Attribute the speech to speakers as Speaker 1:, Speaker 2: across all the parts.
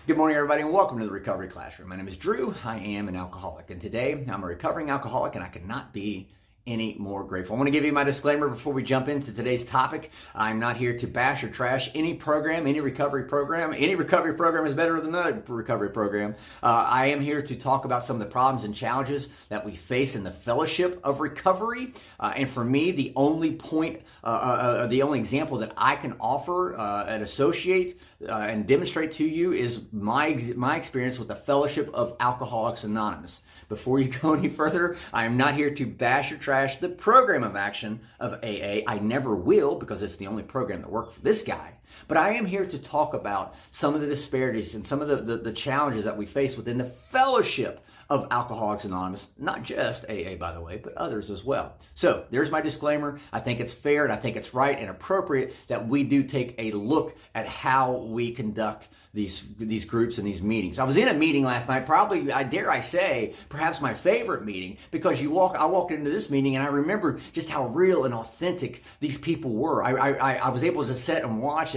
Speaker 1: Good morning, everybody, and welcome to the Recovery Classroom. My name is Drew. I am an alcoholic, and today I'm a recovering alcoholic, and I could not be any more grateful. I want to give you my disclaimer before we jump into today's topic. I'm not here to bash or trash any program, any recovery program. Any recovery program is better than no recovery program. I am here to talk about some of the problems and challenges that we face in the fellowship of recovery. And for me, the only the only example that I can offer and associate and demonstrate to you is my experience with the Fellowship of Alcoholics Anonymous. Before you go any further, I am not here to bash or trash the program of action of AA. I never will, because it's the only program that worked for this guy. But I am here to talk about some of the disparities and some of the challenges that we face within the Fellowship of Alcoholics Anonymous, not just AA, by the way, but others as well. So there's my disclaimer. I think it's fair and I think it's right and appropriate that we do take a look at how we conduct these groups and these meetings. I was in a meeting last night, probably, I dare I say, perhaps my favorite meeting, because I walked into this meeting and I remember just how real and authentic these people were. I was able to sit and watch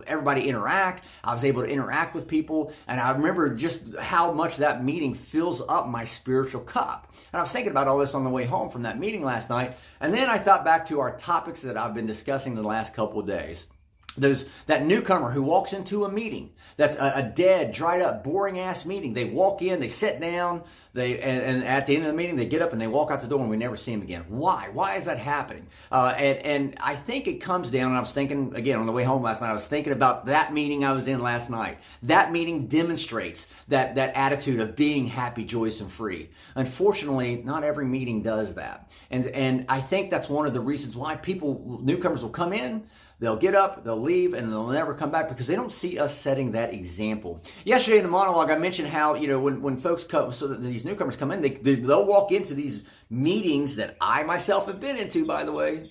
Speaker 1: everybody interact. I was able to interact with people, and I remember just how much that meeting fills up my spiritual cup. And I was thinking about all this on the way home from that meeting last night, and then I thought back to our topics that I've been discussing the last couple of days. There's that newcomer who walks into a meeting that's a dead, dried up, boring ass meeting. They walk in, they sit down, and at the end of the meeting they get up and they walk out the door and we never see them again. Why? Why is that happening? And I think it comes down, and I was thinking again on the way home last night, I was thinking about that meeting I was in last night. That meeting demonstrates that attitude of being happy, joyous, and free. Unfortunately, not every meeting does that. And I think that's one of the reasons why newcomers will come in, they'll get up, they'll leave, and they'll never come back because they don't see us setting that example. Yesterday in the monologue, I mentioned how, when folks come, so that these newcomers come in, they'll walk into these meetings that I myself have been into, by the way,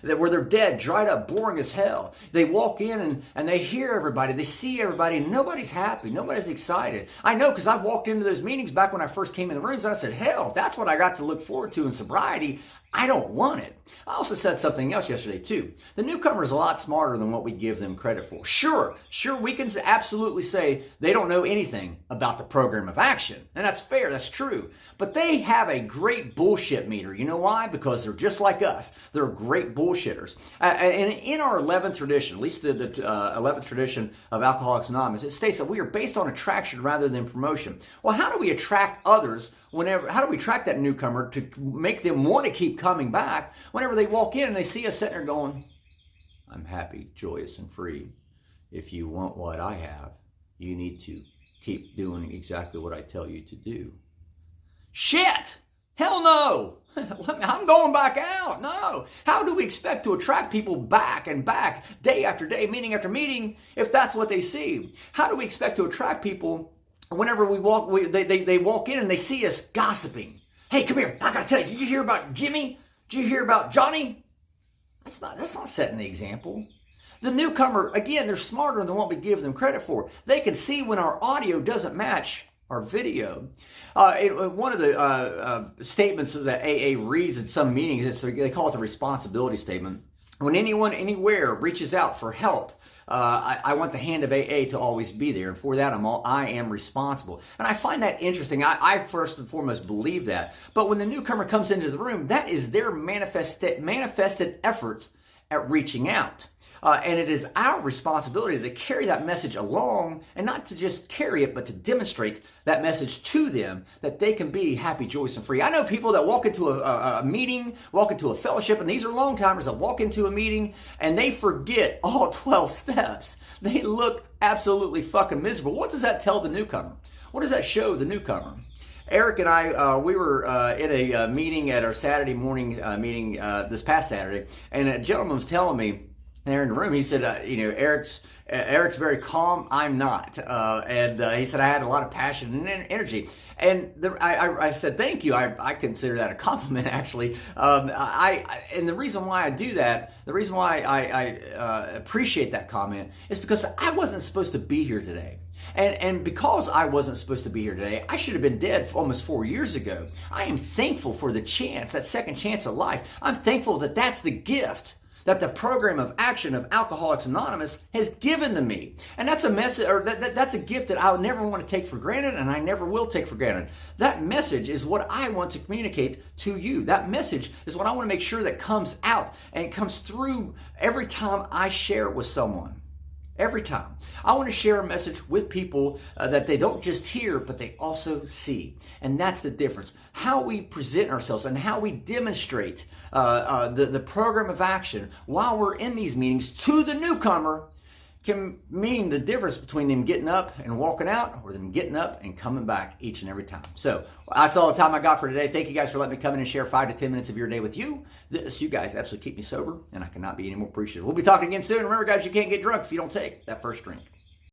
Speaker 1: where they're dead, dried up, boring as hell. They walk in and they hear everybody, they see everybody, and nobody's happy, nobody's excited. I know, because I've walked into those meetings back when I first came in the rooms, and I said, hell, if that's what I got to look forward to in sobriety, I don't want it. I also said something else yesterday too. The newcomer is a lot smarter than what we give them credit for. Sure, we can absolutely say they don't know anything about the program of action. And that's fair, that's true. But they have a great bullshit meter. You know why? Because they're just like us. They're great bullshitters. And in our 11th tradition, at least the 11th tradition of Alcoholics Anonymous, it states that we are based on attraction rather than promotion. Well, how do we attract others how do we attract that newcomer to make them want to keep coming back whenever they walk in and they see us sitting there going, I'm happy, joyous, and free. If you want what I have, you need to keep doing exactly what I tell you to do. Shit! Hell no! I'm going back out. No. How do we expect to attract people back and back, day after day, meeting after meeting, if that's what they see? How do we expect to attract people whenever they walk in and they see us gossiping? Hey, come here. I gotta tell you, did you hear about Jimmy? Did you hear about Johnny? That's not setting the example. The newcomer, again, they're smarter than what we give them credit for. They can see when our audio doesn't match our video. One of the statements that AA reads in some meetings, they call it the responsibility statement. When anyone, anywhere reaches out for help, I want the hand of AA to always be there, and for that I am responsible. And I find that interesting. I first and foremost believe that. But when the newcomer comes into the room, that is their manifested effort at reaching out. And it is our responsibility to carry that message along, and not to just carry it, but to demonstrate that message to them, that they can be happy, joyous, and free. I know people that walk into a meeting, walk into a fellowship, and these are long timers that walk into a meeting and they forget all 12 steps. They look absolutely fucking miserable. What does that tell the newcomer? What does that show the newcomer? Eric and I, we were in a meeting at our Saturday morning meeting this past Saturday, and a gentleman was telling me, there in the room, he said, Eric's very calm, I'm not. And he said, I had a lot of passion and energy. And I said, thank you. I consider that a compliment, actually. And the reason why I do that, the reason why I appreciate that comment is because I wasn't supposed to be here today. And because I wasn't supposed to be here today, I should have been dead almost 4 years ago. I am thankful for the chance, that second chance of life. I'm thankful that that's the gift that the program of action of Alcoholics Anonymous has given to me. And that's a message, or that's a gift that I'll never want to take for granted, and I never will take for granted. That message is what I want to communicate to you. That message is what I want to make sure that comes out and it comes through every time I share it with someone. Every time. I want to share a message with people that they don't just hear, but they also see. And that's the difference. How we present ourselves and how we demonstrate the program of action while we're in these meetings to the newcomer can mean the difference between them getting up and walking out or them getting up and coming back each and every time. So that's all the time I got for today. Thank you guys for letting me come in and share 5 to 10 minutes of your day with you. You guys absolutely keep me sober, and I cannot be any more appreciative. We'll be talking again soon. Remember, guys, you can't get drunk if you don't take that first drink.